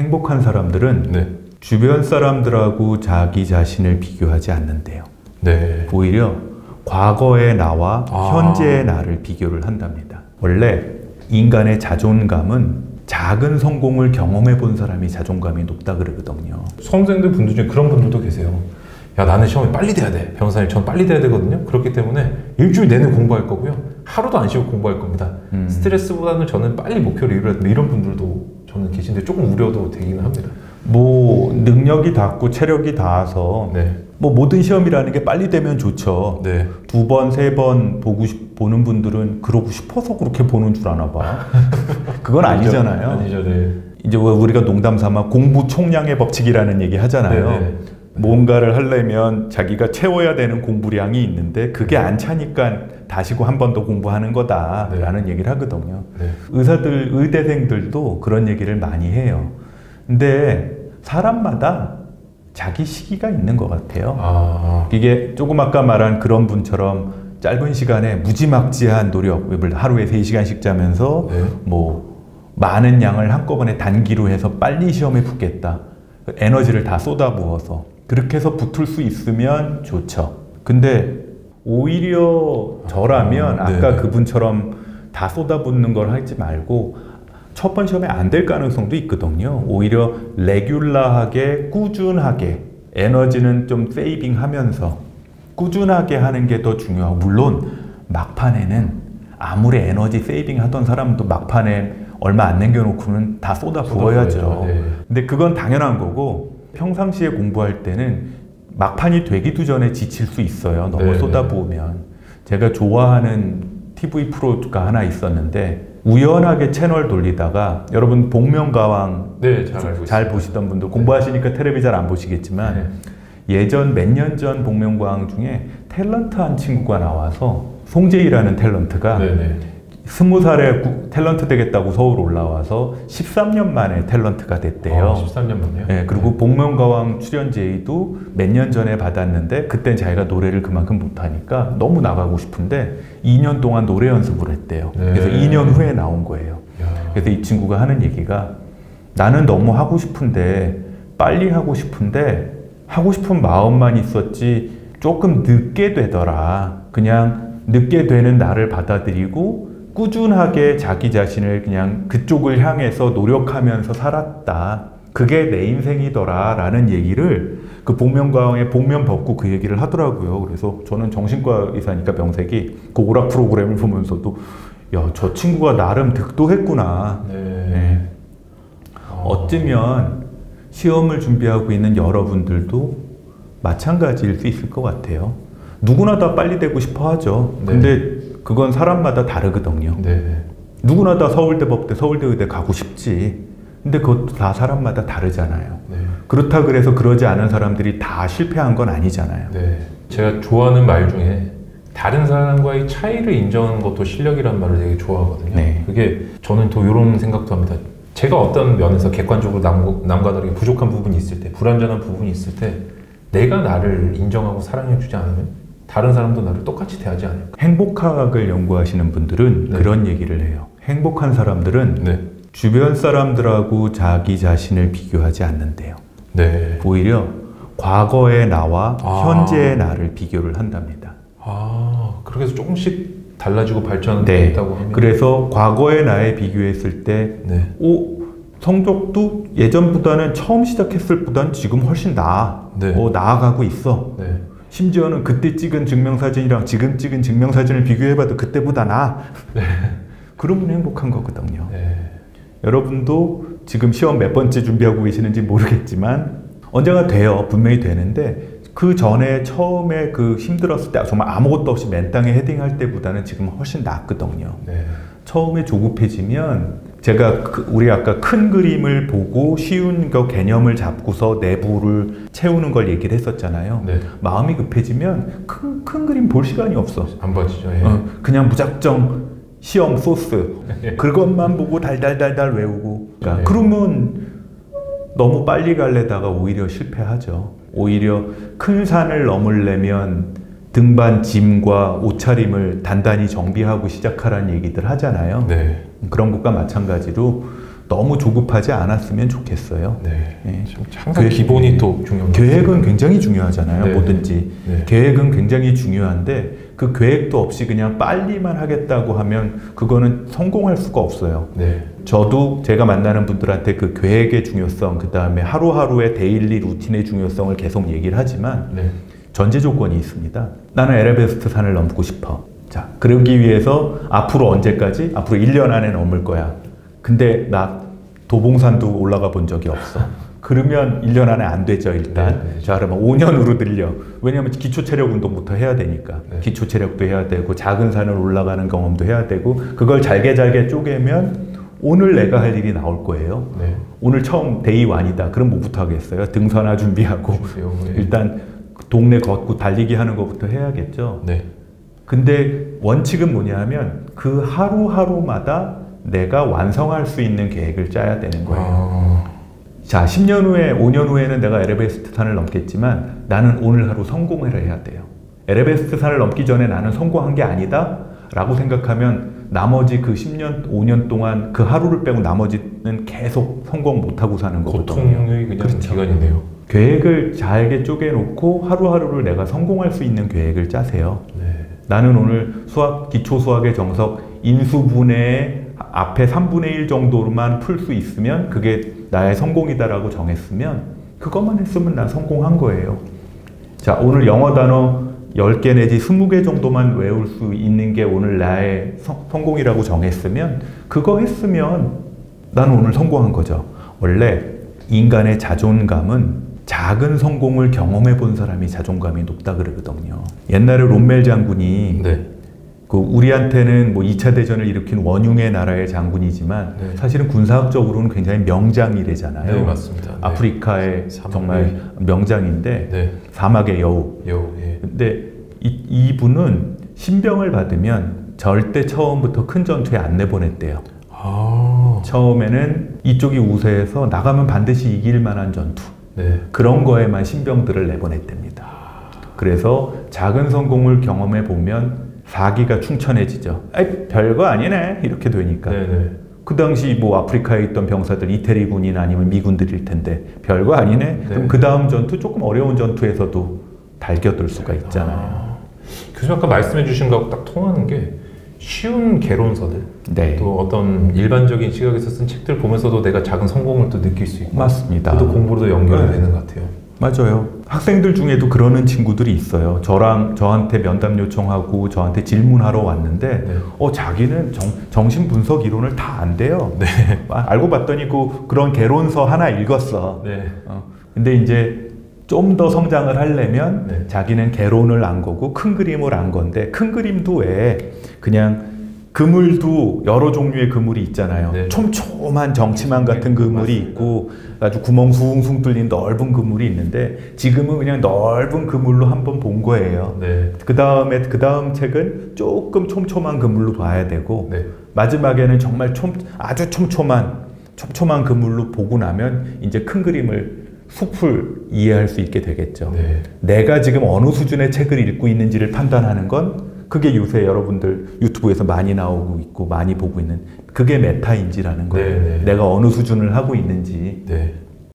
행복한 사람들은 네. 주변 사람들하고 자기 자신을 비교하지 않는데요. 네. 오히려 과거의 나와 현재의 나를 비교를 한답니다. 원래 인간의 자존감은 작은 성공을 경험해 본 사람이 자존감이 높다 그러거든요. 수험생들 분들 중에 그런 분들도 계세요. 야, 나는 시험이 빨리 돼야 돼. 변호사님, 전 빨리 돼야 되거든요. 그렇기 때문에 일주일 내내 공부할 거고요. 하루도 안 쉬고 공부할 겁니다. 스트레스보다는 저는 빨리 목표를 이루어야 된다. 이런 분들도 저는 계신데 조금 우려도 되기는 합니다. 뭐 능력이 닿고 체력이 닿아서 네. 뭐 모든 시험이라는 게 빨리 되면 좋죠. 네. 2번, 3번 보는 분들은 그러고 싶어서 그렇게 보는 줄 아나 봐. 그건 아니잖아요. 아니죠, 네. 이제 우리가 농담 삼아 공부 총량의 법칙이라는 얘기 하잖아요. 네네. 뭔가를 하려면 자기가 채워야 되는 공부량이 있는데 그게 안 차니까 다시고 한 번 더 공부하는 거다라는 얘기를 하거든요. 네. 의대생들도 그런 얘기를 많이 해요. 근데 사람마다 자기 시기가 있는 것 같아요. 이게 조금 아까 말한 그런 분처럼 짧은 시간에 무지막지한 노력, 하루에 3시간씩 자면서 네. 뭐 많은 양을 한꺼번에 단기로 해서 빨리 시험에 붙겠다. 에너지를 다 쏟아부어서 그렇게 해서 붙을 수 있으면 좋죠. 근데 오히려 저라면 아까 그분처럼 다 쏟아붓는 걸 하지 말고 첫 번 시험에 안 될 가능성도 있거든요. 오히려 레귤러하게 꾸준하게 에너지는 좀 세이빙하면서 꾸준하게 하는 게 더 중요하고, 물론 막판에는 아무리 에너지 세이빙 하던 사람도 막판에 얼마 안 남겨놓고는 다 쏟아 부어야죠. 네. 근데 그건 당연한 거고, 평상시에 공부할 때는 막판이 되기도 전에 지칠 수 있어요. 너무 쏟아 부으면. 제가 좋아하는 TV 프로가 하나 있었는데 우연하게 채널 돌리다가, 여러분 복면가왕 잘 보시던 분들, 공부하시니까 텔레비 잘 안 보시겠지만 예전 몇 년 전 복면가왕 중에 탤런트한 친구가 나와서, 송재희라는 탤런트가 20살에 탤런트 되겠다고 서울 올라와서 13년 만에 탤런트가 됐대요. 13년 만에요? 네, 그리고 복면가왕 출연 제의도 몇 년 전에 받았는데 그땐 자기가 노래를 그만큼 못하니까 너무 나가고 싶은데 2년 동안 노래 연습을 했대요. 그래서 2년 후에 나온 거예요. 그래서 이 친구가 하는 얘기가, 나는 너무 하고 싶은데, 빨리 하고 싶은데 하고 싶은 마음만 있었지 조금 늦게 되더라. 그냥 늦게 되는 나를 받아들이고 꾸준하게 자기 자신을 그냥 그쪽을 향해서 노력하면서 살았다. 그게 내 인생이더라 라는 얘기를 그 복면가왕의 복면 벗고 그 얘기를 하더라고요. 그래서 저는 정신과 의사니까 명색이 그 오락 프로그램을 보면서도, 야, 저 친구가 나름 득도했구나. 어쩌면 시험을 준비하고 있는 여러분들도 마찬가지일 수 있을 것 같아요. 누구나 다 빨리 되고 싶어 하죠. 근데 그건 사람마다 다르거든요. 누구나 다 서울대 법대, 서울대 의대 가고 싶지. 근데 그것도 다 사람마다 다르잖아요. 그렇다 그래서 그러지 않은 사람들이 다 실패한 건 아니잖아요. 제가 좋아하는 말 중에 다른 사람과의 차이를 인정하는 것도 실력이라는 말을 되게 좋아하거든요. 그게 저는 또 이런 생각도 합니다. 제가 어떤 면에서 객관적으로 남과 다르게 부족한 부분이 있을 때, 불완전한 부분이 있을 때, 내가 나를 인정하고 사랑해주지 않으면 다른 사람도 나를 똑같이 대하지 않을까. 행복학을 연구하시는 분들은 그런 얘기를 해요. 행복한 사람들은 주변 사람들하고 자기 자신을 비교하지 않는데요. 오히려 과거의 나와 현재의 나를 비교를 한답니다. 그렇게 해서 조금씩 달라지고 발전하는 게 있다고 합니다. 그래서 과거의 나에 비교했을 때 성적도 예전보다는 처음 시작했을 보단 지금 훨씬 나아. 나아가고 있어. 심지어는 그때 찍은 증명사진이랑 지금 찍은 증명사진을 비교해봐도 그때보다 나아. 그러면 행복한 거거든요. 여러분도 지금 시험 몇 번째 준비하고 계시는지 모르겠지만 언젠가 돼요. 분명히 되는데 그 전에 처음에 그 힘들었을 때 정말 아무것도 없이 맨 땅에 헤딩할 때보다는 지금 훨씬 낫거든요. 처음에 조급해지면, 제가 우리 아까 큰 그림을 보고 쉬운 거 개념을 잡고서 내부를 채우는 걸 얘기를 했었잖아요. 마음이 급해지면 큰 그림 볼 시간이 없어. 안 봐지죠. 그냥 무작정 시험 소스 그것만 보고 달달달달 외우고. 그러면 너무 빨리 갈래다가 오히려 실패하죠. 오히려 큰 산을 넘으려면 등반 짐과 옷차림을 단단히 정비하고 시작하라는 얘기들 하잖아요. 그런 것과 마찬가지로 너무 조급하지 않았으면 좋겠어요. 네. 예. 항상 기본이 또 중요합니다. 계획은 굉장히 중요하잖아요. 네. 뭐든지. 네. 계획은 굉장히 중요한데 그 계획도 없이 그냥 빨리만 하겠다고 하면 그거는 성공할 수가 없어요. 네. 저도 제가 만나는 분들한테 그 계획의 중요성, 그 다음에 하루하루의 데일리 루틴의 중요성을 계속 얘기를 하지만 네. 전제 조건이 있습니다. 나는 에베레스트 산을 넘고 싶어. 자, 그러기 위해서 앞으로 언제까지? 앞으로 1년 안에 넘을 거야. 근데 나 도봉산도 올라가 본 적이 없어. 그러면 1년 안에 안 되죠, 일단. 네, 네. 자, 그러면 5년으로 늘려. 왜냐하면 기초 체력 운동부터 해야 되니까. 네. 기초 체력도 해야 되고, 작은 산을 올라가는 경험도 해야 되고, 그걸 잘게 쪼개면 오늘 내가 할 일이 나올 거예요. 네. 오늘 처음 데이 1이다. 그럼 뭐부터 하겠어요? 등산화 준비하고. 네. 일단 동네 걷고 달리기 하는 것부터 해야겠죠. 네. 근데 원칙은 뭐냐 하면 그 하루하루마다 내가 완성할 수 있는 계획을 짜야 되는 거예요. 자, 10년 후에, 5년 후에는 내가 에베레스트 산을 넘겠지만 나는 오늘 하루 성공을 해야 돼요. 에베레스트 산을 넘기 전에 나는 성공한 게 아니다 라고 생각하면 나머지 그 10년, 5년 동안 그 하루를 빼고 나머지는 계속 성공 못하고 사는 거거든요. 고통의 그냥 그렇죠. 기간이네요. 계획을 잘게 쪼개놓고 하루하루를 내가 성공할 수 있는 계획을 짜세요. 네. 나는 오늘 기초 수학의 정석 인수분해 앞에 3분의 1 정도로만 풀 수 있으면 그게 나의 성공이다라고 정했으면 그것만 했으면 난 성공한 거예요. 자, 오늘 영어 단어 10개 내지 20개 정도만 외울 수 있는 게 오늘 나의 성공이라고 정했으면 그거 했으면 나는 오늘 성공한 거죠. 원래 인간의 자존감은 작은 성공을 경험해 본 사람이 자존감이 높다 그러거든요. 옛날에 롬멜 장군이 네. 그 우리한테는 뭐 2차 대전을 일으킨 원흉의 나라의 장군이지만 네. 사실은 군사학적으로는 굉장히 명장이래잖아요. 네, 맞습니다. 네. 아프리카의 정말 명장인데 네. 사막의 여우. 예. 근데 이분은 신병을 받으면 절대 처음부터 큰 전투에 안 내보냈대요. 처음에는 이쪽이 우세해서 나가면 반드시 이길 만한 전투. 네. 그런 거에만 신병들을 내보냈답니다. 그래서 작은 성공을 경험해 보면 사기가 충천해지죠. 에이, 별거 아니네 이렇게 되니까. 네네. 그 당시 뭐 아프리카에 있던 병사들 이태리 군이나 아니면 미군들일 텐데 별거 아니네. 네. 그럼 그 다음 전투 조금 어려운 전투에서도 달겨들 수가 있잖아요. 교수님 아까 말씀해 주신 거하고 딱 통하는 게 쉬운 개론서들 네. 또 어떤 일반적인 시각에서 쓴 책들 보면서도 내가 작은 성공을 또 느낄 수 있고 맞습니다. 또 공부로도 연결이 네. 되는 것 같아요. 맞아요. 학생들 중에도 그러는 친구들이 있어요. 저한테 면담 요청하고 저한테 질문하러 왔는데 네. 자기는 정신 분석 이론을 다 안 돼요. 네. 알고 봤더니 그런 개론서 하나 읽었어. 네. 근데 이제 좀 더 성장을 하려면 네. 자기는 개론을 안 거고 큰 그림을 안 건데 큰 그림도 왜 그냥 그물도 여러 종류의 그물이 있잖아요. 네. 촘촘한 정치망 같은 그물이 맞습니다. 있고 아주 구멍 숭숭 뚫린 넓은 그물이 있는데 지금은 그냥 넓은 그물로 한번 본 거예요. 네. 그 다음 책은 조금 촘촘한 그물로 봐야 되고 네. 마지막에는 정말 아주 촘촘한 그물로 보고 나면 이제 큰 그림을 숲을 이해할 수 있게 되겠죠. 네. 내가 지금 어느 수준의 책을 읽고 있는지를 판단하는 건 그게 요새 여러분들 유튜브에서 많이 나오고 있고 많이 보고 있는 그게 메타인지라는 거예요. 네, 네. 내가 어느 수준을 하고 있는지. 네.